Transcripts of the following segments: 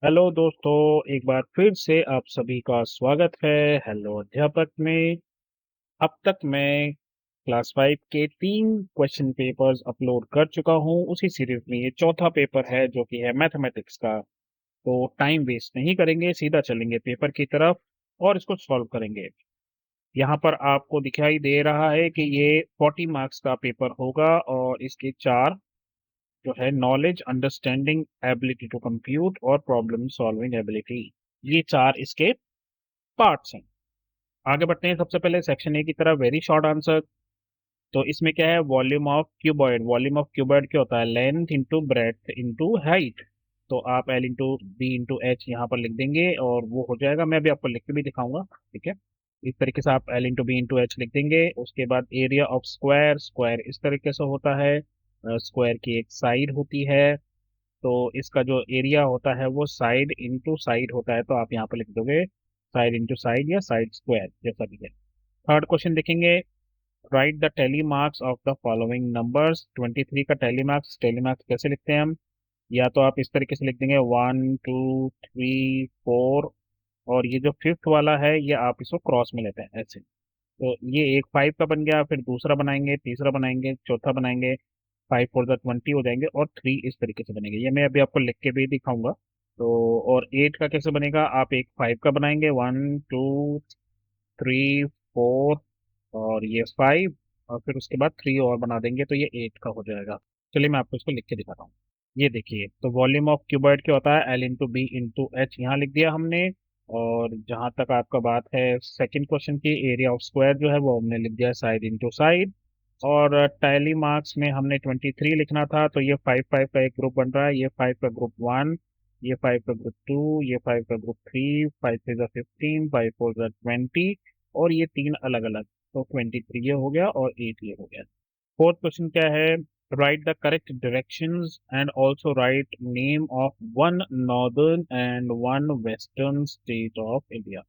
Hello दोस्तों, एक बार फिर से आप सभी का स्वागत है। हेलो अध्यापक में। अब तक मैं क्लास 5 के 3 क्वेश्चन पेपर्स अपलोड कर चुका हूं। उसी सीरीज में ये चौथा पेपर है जो कि है मैथमेटिक्स का। तो टाइम वेस्ट नहीं करेंगे, सीधा चलेंगे पेपर की तरफ और इसको सॉल्व करेंगे। यहाँ पर आपको दिखाई दे रहा है कि ये 40 मार्क्स का पेपर होगा और इसके चार जो है knowledge, understanding, ability to compute और प्रॉब्लम सॉल्विंग एबिलिटी, ये चार इसके पार्ट्स हैं। आगे बढ़ते हैं। सबसे पहले सेक्शन ए की तरफ, वेरी शॉर्ट आंसर। तो इसमें क्या है, volume of cuboid. Volume of cuboid क्या होता है, length into breadth into height. तो आप L into B into H यहाँ पर लिख देंगे और वो हो जाएगा। मैं अभी आपको लिख के भी दिखाऊंगा, ठीक है। इस तरीके से आप L into B into H लिख देंगे। उसके बाद एरिया ऑफ स्क्वायर, स्क्वायर इस तरीके से होता है। स्क्वायर की एक साइड होती है, तो इसका जो एरिया होता है वो साइड इंटू साइड होता है। तो आप यहाँ पर लिख दोगे साइड इंटू साइड या साइड स्क्वायर, जैसा भी है। थर्ड क्वेश्चन देखेंगे। Write the tally marks of the following numbers. 23 का टेली मार्क्स, टेली मार्क्स कैसे लिखते हैं हम? या तो आप इस तरीके से लिख देंगे 1 2 3 4, और ये जो फिफ्थ वाला है ये आप इसको क्रॉस में लेते हैं ऐसे। तो ये एक 5 का बन गया, फिर दूसरा बनाएंगे, तीसरा बनाएंगे, चौथा बनाएंगे। 5 4 जा 20 हो जाएंगे और 3 इस तरीके से बनेंगे। ये मैं अभी आपको लिख के भी दिखाऊंगा। तो और 8 का कैसे बनेगा, आप एक 5 का बनाएंगे, 1 2 3 4, और ये 5, और फिर उसके बाद 3 और बना देंगे तो ये 8 का हो जाएगा। चलिए मैं आपको इसको लिख के दिखाता हूँ। ये देखिए, तो वॉल्यूम ऑफ क्यूबॉइड क्या होता है, L into B into H यहाँ लिख दिया हमने। और जहां तक आपका बात है सेकंड क्वेश्चन की, एरिया ऑफ स्क्वायर जो है वो हमने लिख दिया साइड इंटू साइड। और टैली मार्क्स में हमने 23 लिखना था, तो ये 5 5 का एक ग्रुप बन रहा है, ये 5 का ग्रुप 1, ये 5 का ग्रुप 2, ये 5 का ग्रुप 3, 5 3 जा 15, 5 4 जा 20, और ये तीन अलग अलग। तो 23 ये हो गया और 8 ये हो गया। फोर्थ क्वेश्चन क्या है, right the correct directions and also write name of one northern and one western state of India.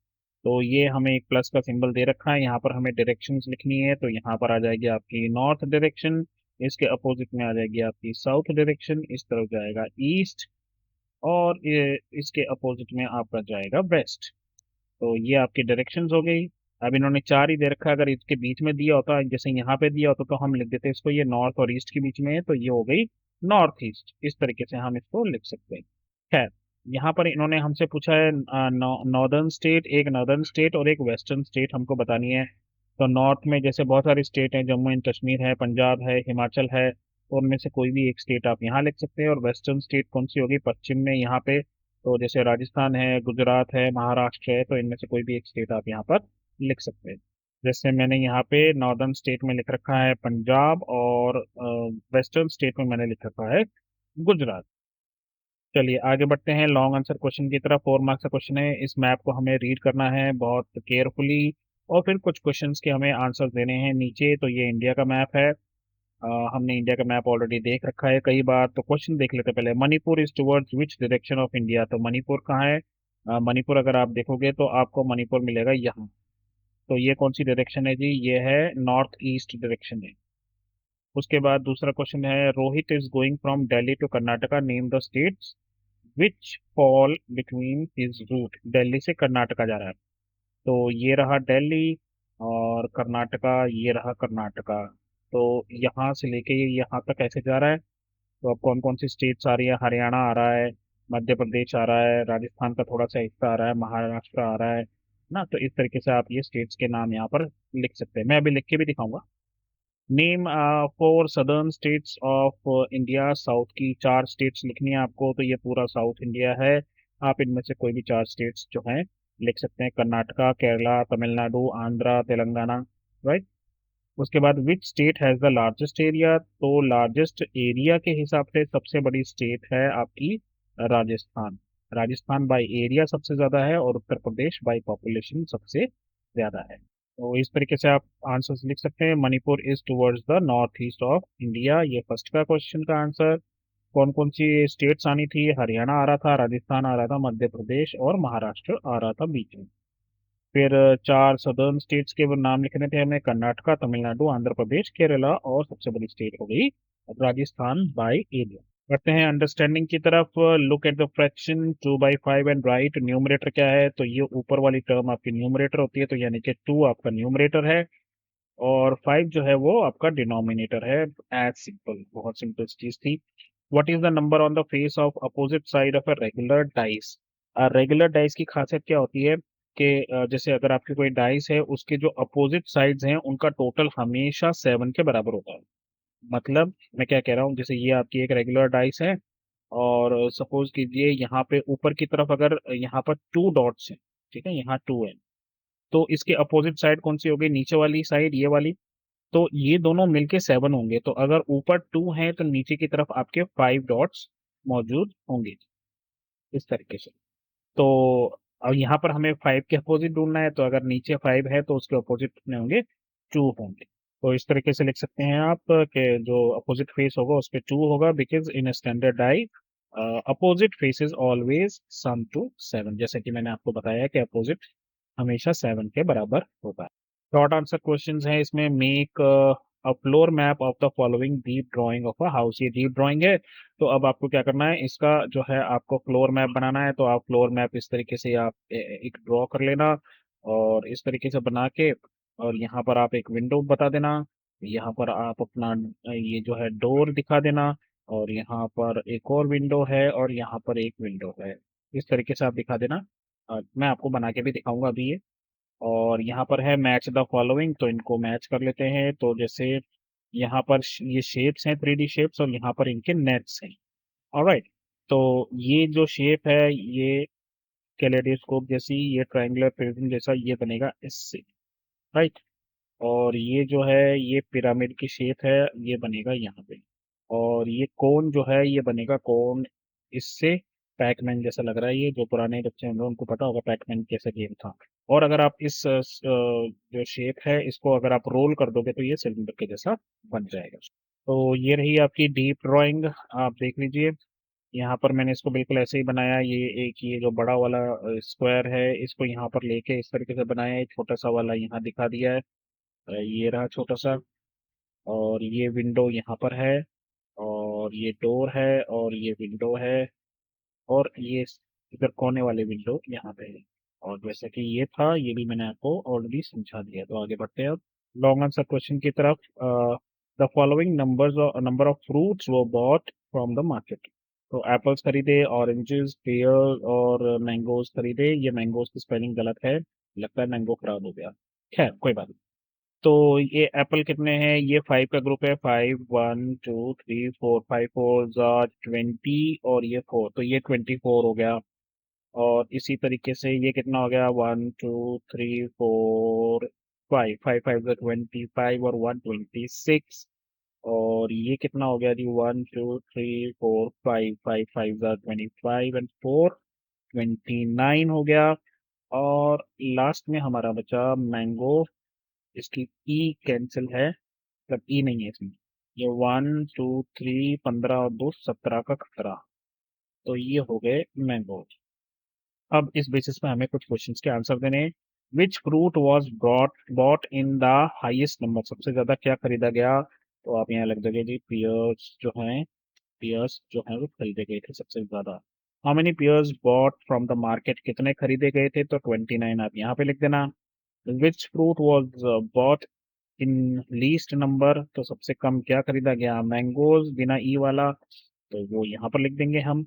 तो ये हमें एक प्लस का सिंबल दे रखा है, यहाँ पर हमें डायरेक्शंस लिखनी है। तो यहाँ पर आ जाएगी आपकी नॉर्थ डायरेक्शन, इसके अपोजिट में आ जाएगी आपकी साउथ डायरेक्शन, इस तरफ जाएगा ईस्ट, और ये इसके अपोजिट में आपका जाएगा वेस्ट। तो ये आपकी डायरेक्शंस हो गई। अब इन्होंने चार ही दे रखा है, अगर इसके बीच में दिया होता, जैसे यहाँ पे दिया होता, तो हम लिख देते इसको ये नॉर्थ और ईस्ट के बीच में है, तो ये हो गई नॉर्थ ईस्ट। इस तरीके से हम इसको लिख सकते हैं। खैर, यहाँ पर इन्होंने हमसे पूछा है नॉर्दर्न स्टेट, एक नॉर्दर्न स्टेट और एक वेस्टर्न स्टेट हमको बतानी है। तो नॉर्थ में जैसे बहुत सारी स्टेट हैं, जम्मू एंड कश्मीर है, पंजाब है, हिमाचल है, तो उनमें से कोई भी एक स्टेट आप यहाँ लिख सकते हैं। और वेस्टर्न स्टेट कौन सी होगी, पश्चिम में यहाँ पे, तो जैसे राजस्थान है, गुजरात है, महाराष्ट्र है, तो इनमें से कोई भी एक स्टेट आप यहाँ पर लिख सकते हैं। जैसे मैंने यहाँ पे नॉर्दर्न स्टेट में लिख रखा है पंजाब, और वेस्टर्न स्टेट में मैंने लिख रखा है गुजरात। चलिए आगे बढ़ते हैं लॉन्ग आंसर क्वेश्चन की तरफ। 4 मार्क्स का क्वेश्चन है, इस मैप को हमें रीड करना है बहुत केयरफुली, और फिर कुछ क्वेश्चंस के हमें आंसर देने हैं नीचे। तो ये इंडिया का मैप है। हमने इंडिया का मैप ऑलरेडी देख रखा है कई बार। तो क्वेश्चन देख लेते हैं पहले, Manipur is towards which direction of India. तो मणिपुर कहाँ है? मणिपुर अगर आप देखोगे तो आपको मणिपुर मिलेगा यहाँ। तो ये कौन सी डायरेक्शन है जी, ये है नॉर्थ ईस्ट डायरेक्शन है। उसके बाद दूसरा क्वेश्चन है, Rohit is going from Delhi to Karnataka, name the states which fall between his route. Delhi से कर्नाटका जा रहा है, तो ये रहा दिल्ली, और कर्नाटका ये रहा कर्नाटका। तो यहाँ से लेके ये यहाँ तक ऐसे जा रहा है। तो अब कौन कौन सी स्टेट्स आ रही है, हरियाणा आ रहा है, मध्य प्रदेश आ रहा है, राजस्थान का थोड़ा सा हिस्सा आ रहा है, महाराष्ट्र आ रहा है ना। तो इस तरीके से आप ये स्टेट्स के नाम यहाँ पर लिख सकते हैं। मैं अभी लिख के भी दिखाऊंगा। Name four southern states of India. South की चार स्टेट्स लिखनी है आपको, तो ये पूरा साउथ इंडिया है। आप इनमें से कोई भी चार स्टेट्स जो हैं लिख सकते हैं, कर्नाटका, केरला, तमिलनाडु, आंध्रा, तेलंगाना, राइट। उसके बाद which state has the largest area. तो लार्जेस्ट एरिया के हिसाब से सबसे बड़ी स्टेट है आपकी राजस्थान। राजस्थान बाय एरिया सबसे ज्यादा है, और उत्तर प्रदेश बाय पॉपुलेशन सबसे ज्यादा है। तो इस तरीके से आप आंसर्स लिख सकते हैं। Manipur is towards the north east of India, ये फर्स्ट का क्वेश्चन का आंसर। कौन कौन सी स्टेट्स आनी थी, हरियाणा आ रहा था, राजस्थान आ रहा था, मध्य प्रदेश और महाराष्ट्र आ रहा था बीच में। फिर चार सदर्न स्टेट्स के वो नाम लिखने थे हमें, कर्नाटका, तमिलनाडु, आंध्र प्रदेश, केरला, और सबसे बड़ी स्टेट हो गई राजस्थान बाय एरिया। बढ़ते हैं अंडरस्टैंडिंग की तरफ। Look at the fraction 2/5 and right numerator क्या है, तो ये ऊपर वाली टर्म आपकी न्यूमरेटर होती है, तो यानी कि 2 आपका न्यूमरेटर है और 5 जो है वो आपका डिनोमिनेटर है। एज सिंपल, बहुत सिंपल चीज थी। What is the number on the face of opposite side of a regular dice. Regular dice की खासियत क्या होती है कि जैसे अगर आपकी कोई डाइस है उसके जो अपोजिट साइड्स हैं उनका टोटल हमेशा 7 के बराबर होता है। मतलब मैं क्या कह रहा हूँ, जैसे ये आपकी एक रेगुलर डाइस है और सपोज कीजिए यहाँ पे ऊपर की तरफ अगर यहाँ पर 2 डॉट्स हैं, ठीक है, यहाँ 2 है, तो इसके अपोजिट साइड कौन सी होगी, नीचे वाली साइड, ये वाली। तो ये दोनों मिलके 7 होंगे, तो अगर ऊपर 2 है तो नीचे की तरफ आपके 5 डॉट्स मौजूद होंगे, इस तरीके से। तो अब यहाँ पर हमें 5 के अपोजिट ढूंढना है, तो अगर नीचे 5 है तो उसके अपोजिट कितने होंगे, 2 होंगे। तो इस तरीके से लिख सकते हैं आप कि जो अपोजिट फेस होगा उस पे 2 होगा, because in standard die opposite faces always sum to 7, जैसे कि मैंने आपको बताया कि अपोजिट हमेशा 7 के बराबर होता है। शॉर्ट आंसर क्वेश्चंस हैं इसमें। Make a floor map of the following deep drying of a house. ये डीप ड्राइंग है, तो अब आपको क्या करना है, इसका जो है आपको फ्लोर मैप बनाना है। तो आप फ्लोर मैप इस तरीके से आप एक ड्रॉ कर लेना और इस तरीके से बना के, और यहाँ पर आप एक विंडो बता देना, यहाँ पर आप अपना ये जो है डोर दिखा देना, और यहाँ पर एक और विंडो है और यहाँ पर एक विंडो है, इस तरीके से आप दिखा देना। मैं आपको बना के भी दिखाऊंगा अभी ये। और यहाँ पर है मैच द फॉलोइंग, तो इनको मैच कर लेते हैं। तो जैसे यहाँ पर ये शेप्स हैं, 3D शेप्स, और यहाँ पर इनके नेट्स हैं। ऑलराइट, तो ये जो शेप है ये कैलेडोस्कोप जैसी, ये ट्रायंगुलर प्रिज्म जैसा ये बनेगा इससे, राइट। और ये जो है ये पिरामिड की शेप है, ये बनेगा यहाँ पे। और ये कोन जो है ये बनेगा कोन इससे। पैकमैन जैसा लग रहा है ये, जो पुराने बच्चे होंगे उनको पता होगा पैकमैन कैसा गेम था। और अगर आप इस जो शेप है इसको अगर आप रोल कर दोगे तो ये सिलेंडर के जैसा बन जाएगा। तो ये रही आपकी डीप ड्राइंग, आप देख लीजिए। यहाँ पर मैंने इसको बिल्कुल ऐसे ही बनाया। ये जो बड़ा वाला स्क्वायर है इसको यहाँ पर लेके इस तरीके से बनाया है, छोटा सा वाला यहाँ दिखा दिया है। ये रहा छोटा सा, और ये विंडो यहाँ पर है, और ये डोर है, और ये विंडो है, और ये इधर कोने वाले विंडो यहाँ पे है। और जैसा कि ये था ये भी मैंने आपको ऑलरेडी समझा दिया। तो आगे बढ़ते हैं अब लॉन्ग आंसर क्वेश्चन की तरफ। The following number of fruits वो बॉट फ्रॉम द मार्केट। तो एप्पल्स खरीदे, ऑरेंजेस, पेयर और मैंगोज खरीदे। ये मैंगोज की स्पेलिंग गलत है, लगता है मैंगो खराब हो गया, खैर कोई बात नहीं। तो ये एप्पल कितने हैं, ये 5 का ग्रुप है, 5 1 2 3 4, 5 4 20, और ये 4, तो ये 24 हो गया। और इसी तरीके से ये कितना हो गया, 1 2 3 4 5, 5 5 25 और 1 26। और ये कितना हो गया जी, 1 2 3 4 5, 5 5 25 एंड 4 29 हो गया। और लास्ट में हमारा बचा मैंगो, इसकी ई कैंसिल है, मतलब ई नहीं है इसमें। ये 1 2 3 15 और 2 17 का खतरा। तो ये हो गए मैंगो। अब इस बेसिस पे हमें कुछ क्वेश्चंस के आंसर देने हैं। Which fruit was bought in the highest number. सबसे ज्यादा क्या खरीदा गया, तो आप यहाँ लिख दोगे जी पियर्स जो हैं, पियर्स जो हैं वो खरीदे गए थे सबसे ज्यादा। How many pears bought from the market, कितने खरीदे गए थे, तो 29 आप यहाँ पे लिख देना। Which fruit was bought in least number, तो सबसे कम क्या खरीदा गया, मैंगोज बिना ई वाला, तो वो यहाँ पर लिख देंगे हम।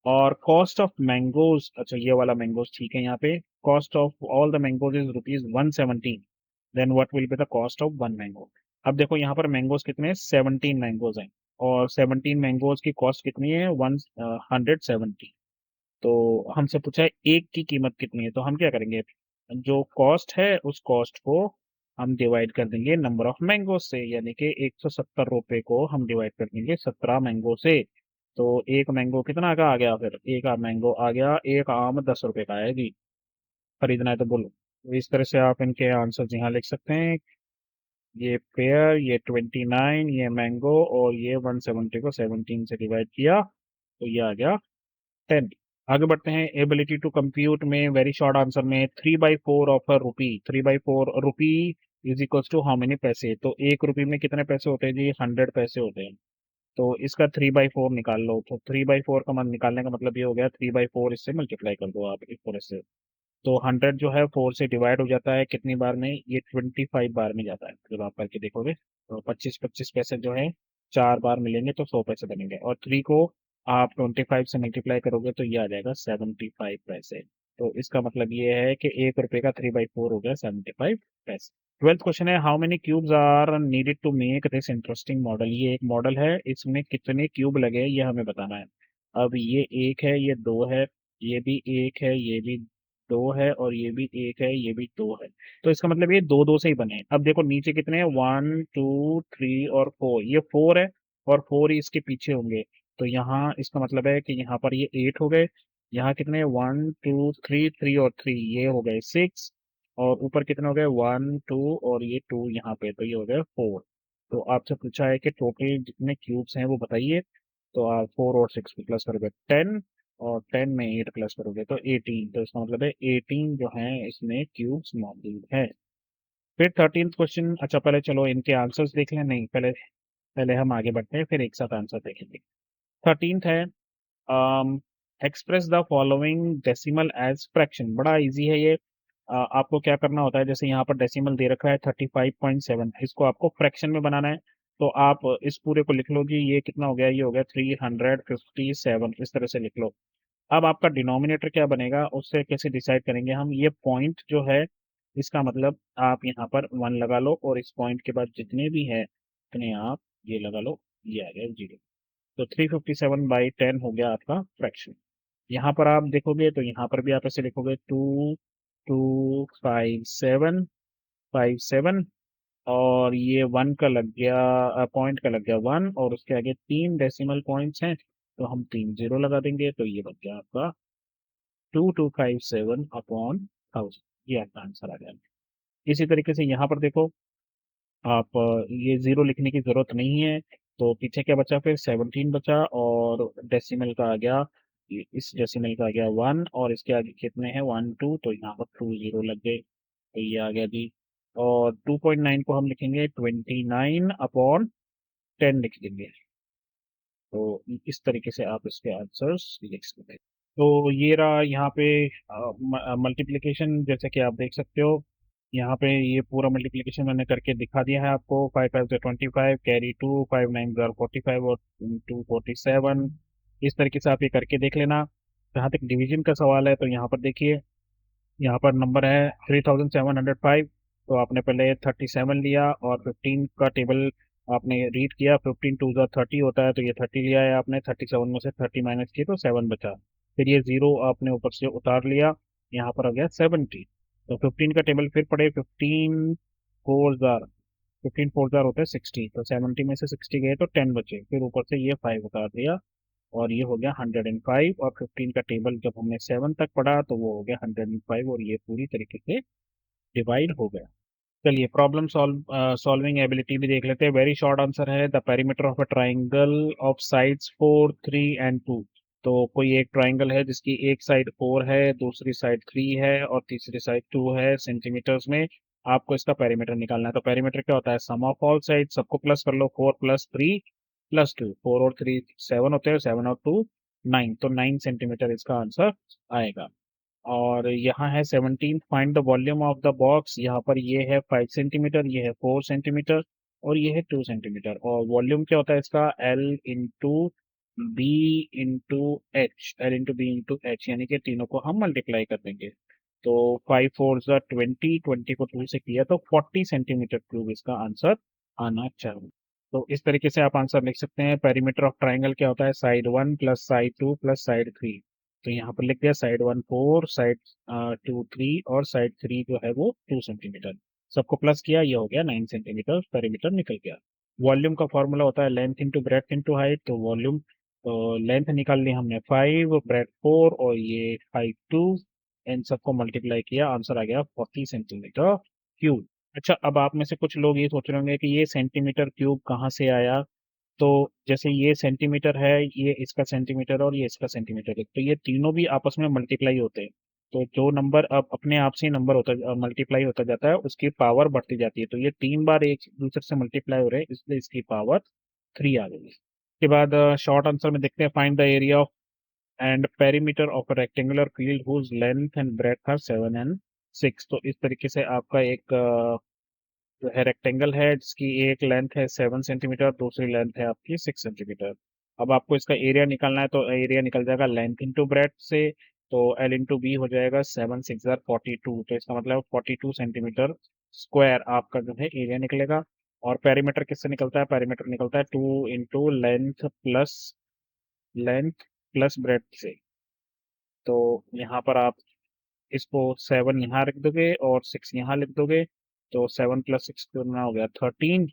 और कॉस्ट ऑफ मैंगोज, अच्छा ये वाला मैंगोज ठीक है, यहाँ पे cost of all the mangoes is ₹117, then what will be the cost of one mango. अब देखो यहाँ पर मैंगोज कितने हैं, 17 मैंगोज हैं, और 17 मैंगोज की कॉस्ट कितनी है, 170। तो हमसे पूछा है एक की कीमत कितनी है, तो हम क्या करेंगे, जो कॉस्ट है उस कॉस्ट को हम डिवाइड कर देंगे नंबर ऑफ मैंगो से, यानी कि ₹170 को हम डिवाइड कर देंगे 17 मैंगो से। तो एक मैंगो कितना का आ गया, फिर एक मैंगो आ गया, एक आम ₹10 का है जी। खरीदना है तो बोलो। तो इस तरह से आप इनके आंसर यहाँ लिख सकते हैं। ये पेयर, ये 29, ये मैंगो, और ये 170 को 17 से डिवाइड किया, तो ये आ गया 10। आगे बढ़ते हैं एबिलिटी टू कंप्यूट में। वेरी शॉर्ट आंसर में 3/4 of a rupee, 3/4 rupee is equals to how many paise. तो एक रुपी में कितने पैसे होते हैं जी, 100 पैसे होते हैं। तो इसका 3/4 निकाल लो। तो 3/4 का मान निकालने का मतलब ये हो गया 3/4 इससे मल्टीप्लाई कर दो आप इस तरह से। तो 100 जो है 4 से डिवाइड हो जाता है कितनी बार में, ये 25 बार में जाता है जब आप करके देखोगे। तो 25-25 पैसे जो है 4 बार मिलेंगे तो 100 पैसे बनेंगे, और 3 को आप 25 से मल्टीप्लाई करोगे तो ये आ जाएगा 75 पैसे। तो इसका मतलब ये है कि 1 रुपए का 3/4 हो गया 75 पैसे। 12th क्वेश्चन है, how many cubes are needed to make this interesting model. ये एक मॉडल है, इसमें कितने क्यूब लगे ये हमें बताना है। अब ये एक है, ये दो है, ये भी एक है, ये भी दो है, और ये भी एक है, ये भी दो है। तो इसका मतलब ये दो दो से ही बने हैं। अब देखो नीचे कितने हैं, 1 2 3 और 4, ये 4 है, और 4 ही इसके पीछे होंगे। तो यहाँ इसका मतलब है कि यहाँ पर ये 8 हो गए। यहाँ कितने, 1 2 3, 3 और 3 ये हो गए 6, और ऊपर कितने हो गए, 1 2 और ये 2 यहाँ पे, तो ये हो गया 4। तो आपसे पूछा है कि टोटल जितने क्यूब्स हैं वो बताइए। तो आप 4 और 6 प्लस करोगे 10, और 10 में 8 प्लस करोगे तो 18। तो इसका मतलब है 18 जो है इसमें क्यूब्स मौजूद है। फिर 13th क्वेश्चन, अच्छा पहले चलो इनके आंसर्स देख लें, नहीं पहले पहले हम आगे बढ़ते हैं फिर एक साथ आंसर देखेंगे। 13th है, express the following decimal as fraction. बड़ा इजी है ये। आपको क्या करना होता है, जैसे यहाँ पर डेसिमल दे रखा है 35.7, इसको आपको फ्रैक्शन में बनाना है। तो आप इस पूरे को लिख लो जी, ये कितना हो गया, ये हो गया 357, इस तरह से लिख लो। अब आपका डिनोमिनेटर क्या बनेगा, उससे कैसे डिसाइड करेंगे हम, ये पॉइंट जो है इसका मतलब आप यहाँ पर 1 लगा लो, और इस पॉइंट के बाद जितने भी है उतने आप ये लगा लो, ये आ गया 0। तो 357/10 हो गया आपका फ्रैक्शन। यहाँ पर आप देखोगे तो यहाँ पर भी आप ऐसे लिखोगे 2 2 5 7 5 7, और ये 1 का लग गया, पॉइंट का लग गया 1, और उसके आगे 3 डेसिमल पॉइंट्स हैं तो हम 3 जीरो लगा देंगे, तो ये बन गया आपका 2257/1000। ये आपका आंसर आ गया। इसी तरीके से यहाँ पर देखो आप, ये जीरो लिखने की जरूरत नहीं है। तो पीछे क्या बचा, फिर 17 बचा, और डेसिमल का आ गया, इस डेसिमल का आ गया 1, और इसके आगे कितने हैं 1 2, तो यहाँ पर 2 जीरो लग गए, तो ये आ गया जी। और 2.9 को हम लिखेंगे 29/10 लिख देंगे। तो इस तरीके से आप इसके आंसर्स लिख सकते हैं। तो ये रहा यहाँ पे मल्टीप्लिकेशन, जैसे कि आप देख सकते हो यहाँ पे ये पूरा मल्टीप्लिकेशन मैंने करके दिखा दिया है आपको। 5 5 25, कैरी 2, 5 9 45, और 247। इस तरीके से आप ये करके देख लेना। जहाँ तक डिवीजन का सवाल है तो यहाँ पर देखिए, यहाँ पर नंबर है 3705। तो आपने पहले 37 लिया, और 15 का टेबल आपने रीड किया, 15 2 30 होता है, तो ये 30 लिया है आपने, 37 में से 30 माइनस किए तो 7 बचा। फिर ये जीरो आपने ऊपर से उतार लिया, यहाँ पर आ गया 70। तो 15 का टेबल फिर पढ़े, 15 4 होता है 60, तो 70 में से 60 गए तो 10 बचे, फिर ऊपर से ये 5 उतार दिया, और ये हो गया 105। और 15 का टेबल जब हमने 7 तक पढ़ा तो वो हो गया 105, और ये पूरी तरीके से डिवाइड हो गया। चलिए प्रॉब्लम सॉल्विंग एबिलिटी भी देख लेते हैं। वेरी शॉर्ट आंसर है, the perimeter of a triangle of sides 4 3 and 2। तो कोई एक ट्राइंगल है जिसकी एक साइड 4 है, दूसरी साइड 3 है, और तीसरी साइड 2 है सेंटीमीटर्स में। आपको इसका पेरीमीटर निकालना है। तो पेरीमीटर क्या होता है, सम ऑफ ऑल साइड, सबको प्लस कर लो, 4 + 3 + 2, 4 और 3 7 होते हैं, 7 और 2 9, तो 9 सेंटीमीटर इसका आंसर आएगा। और यहाँ है 17, find the volume of the box. यहाँ पर ये है 5 सेंटीमीटर, ये है 4 सेंटीमीटर, और ये है 2 सेंटीमीटर। और वॉल्यूम क्या होता है इसका, L × B × H, यानी कि तीनों को हम मल्टीप्लाई कर देंगे। तो 5 4 = 20, 20 को 2 से किया तो 40 सेंटीमीटर क्यूब इसका आंसर आना चाहिए। तो इस तरीके से आप आंसर लिख सकते हैं। पेरीमीटर ऑफ ट्राइंगल क्या होता है, साइड 1 + साइड 2 + साइड 3। तो यहाँ पर लिख दिया साइड 1 4, साइड 2 3, और साइड 3 जो है वो 2 सेंटीमीटर। सबको प्लस किया, ये हो गया 9 सेंटीमीटर, पेरीमीटर निकल गया। वॉल्यूम का फॉर्मूला होता है length into breadth into height. तो वॉल्यूम, तो लेंथ निकाल ली हमने 5, ब्रेथ 4, और ये हाइट 2। इन सबको मल्टीप्लाई किया, आंसर आ गया 40 सेंटीमीटर क्यूब। अच्छा, अब आप में से कुछ लोग ये सोच रहे होंगे कि ये सेंटीमीटर क्यूब कहाँ से आया। तो जैसे ये सेंटीमीटर है, ये इसका सेंटीमीटर, और ये इसका सेंटीमीटर है, तो ये तीनों भी आपस में मल्टीप्लाई होते हैं। तो जो नंबर अब अपने आप से नंबर होता मल्टीप्लाई होता जाता है, उसकी पावर बढ़ती जाती है। तो ये 3 बार एक दूसरे से मल्टीप्लाई हो रहे हैं, इसलिए इसकी पावर 3 आ गई है। के बाद शॉर्ट आंसर में देखते हैं, find the area of and perimeter of a rectangular field whose length and breadth are 7 and 6। तो इस तरीके से आपका एक जो है रेक्टेंगल है जिसकी एक लेंथ है 7 सेंटीमीटर, दूसरी लेंथ है आपकी 6 सेंटीमीटर। अब आपको इसका एरिया निकालना है, तो एरिया निकल जाएगा लेंथ इंटू ब्रेथ से। तो एल इंटू बी हो जाएगा 7 6 42, तो इसका मतलब 42 सेंटीमीटर स्क्वायर आपका जो है एरिया निकलेगा। और पेरीमीटर किससे निकलता है? पेरीमीटर निकलता है 2 इंटू लेंथ प्लस ब्रेथ से। तो यहाँ पर आप इसको 7 यहाँ रख दोगे और 6 यहाँ लिख दोगे। तो 7 + 6 कितना हो गया? 13।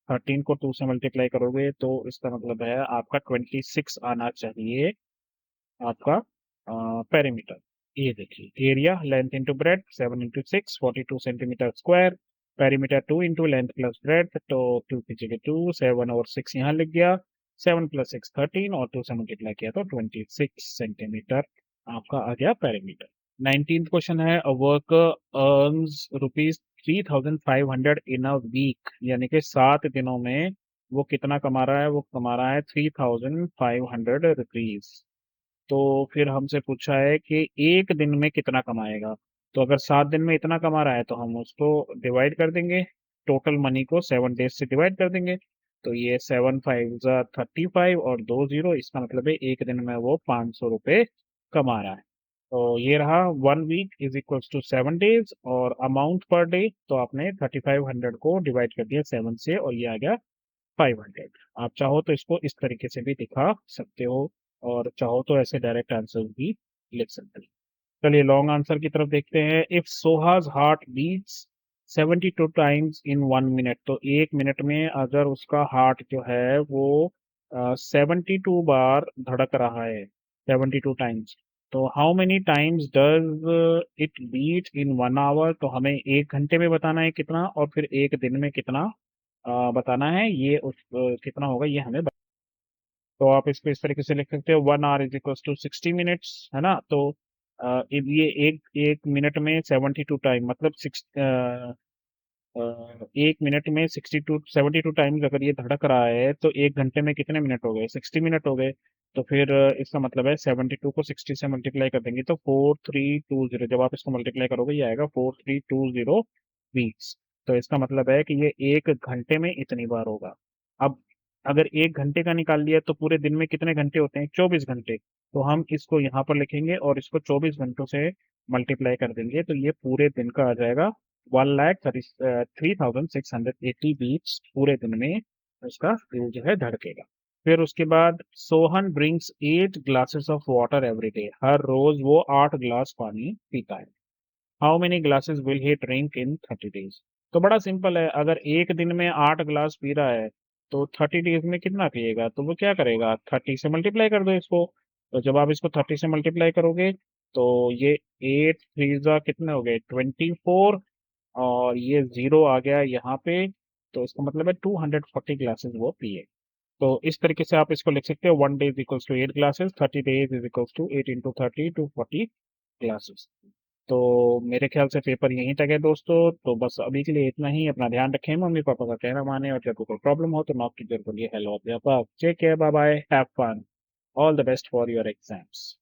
13 को 2 से मल्टीप्लाई करोगे तो इसका मतलब है आपका 26 आना चाहिए आपका पेरीमीटर। ये देखिए, area length into breadth 7 × 6 42 centimetre square. Perimeter 2 into length plus bread, तो 2 की जगह 2, 7 और 6 यहाँ लिख गया। 7 + 6 13 और 2 से मल्टीप्लाई किया तो 26 सेंटीमीटर आपका आ गया पेरीमीटर। 19th क्वेश्चन है, a worker earns ₹3,500 in a week, यानी कि 7 दिनों में वो कितना कमा रहा है? वो कमा रहा है ₹3,500। तो फिर हमसे पूछा है कि एक दिन में कितना कमाएगा। तो अगर 7 दिन में इतना कमा रहा है तो हम उसको डिवाइड कर देंगे, टोटल मनी को 7 डेज से डिवाइड कर देंगे। तो ये 7 5 × 35 और 2 0, इसका मतलब है एक दिन में वो 500 रुपये कमा रहा है। तो ये रहा 1 week is equals to 7 days, और अमाउंट पर डे तो आपने 3500 को डिवाइड कर दिया 7 से और ये आ गया 500। आप चाहो तो इसको इस तरीके से भी दिखा सकते हो, और चाहो तो ऐसे डायरेक्ट आंसर भी लिख सकते हो। चलिए लॉन्ग आंसर की तरफ देखते हैं। इफ सोहाज heart beats 72 times in 1 minute, तो 1 मिनट में अगर उसका हार्ट जो है वो 72 बार धड़क रहा है, 72 टाइम्स, तो how many times does it beat in 1 hour? तो हमें 1 घंटे में बताना है कितना, और फिर एक दिन में कितना बताना है, ये कितना होगा ये हमें तो आप इसको इस तरीके से लिख सकते हो, 1 hour is equal to 60 minutes, है ना। तो ये एक एक मिनट में 72 टाइम मतलब 1 मिनट में 72 टाइम्स अगर ये धड़क रहा है, तो 1 घंटे में कितने मिनट हो गए? 60 मिनट हो गए। तो फिर इसका मतलब है 72 को 60 से मल्टीप्लाई कर देंगे तो 4320, जब आप इसको मल्टीप्लाई करोगे ये आएगा 4320 वीक्स। तो इसका मतलब है कि ये 1 घंटे में इतनी बार होगा। अब अगर 1 घंटे का निकाल लिया तो पूरे दिन में कितने घंटे होते हैं? 24 घंटे। तो हम इसको यहाँ पर लिखेंगे और इसको 24 घंटों से मल्टीप्लाई कर देंगे, तो ये पूरे दिन का आ जाएगा 1,36,80 बीट्स पूरे दिन में उसका दिल जो है धड़केगा। फिर उसके बाद Sohan drinks 8 glasses of water every day, हर रोज वो 8 ग्लास पानी पीता है। How many glasses will he drink in 30 days? तो बड़ा सिंपल है, अगर एक दिन में 8 ग्लास पी रहा है तो 30 डेज में कितना पिएगा? तो वो क्या करेगा, 30 से मल्टीप्लाई कर दो इसको। तो जब आप इसको 30 से मल्टीप्लाई करोगे तो ये 8 3 कितने हो गए? 24, और ये 0 आ गया यहाँ पे। तो इसका मतलब है 240 ग्लासेस वो पिए। तो इस तरीके से आप इसको लिख सकते हो, 1 day is equals to 8 glasses, 30 days is equals to 8 × 30 240 glasses. तो मेरे ख्याल से पेपर यहीं तक है दोस्तों। तो बस अभी के लिए इतना ही। अपना ध्यान रखें, मम्मी पापा का कहना माने, और जब कोई प्रॉब्लम हो तो नॉक कीजिए। बोलिए हेलो अध्यापक, take care, bye bye, have fun, all the best for your exams.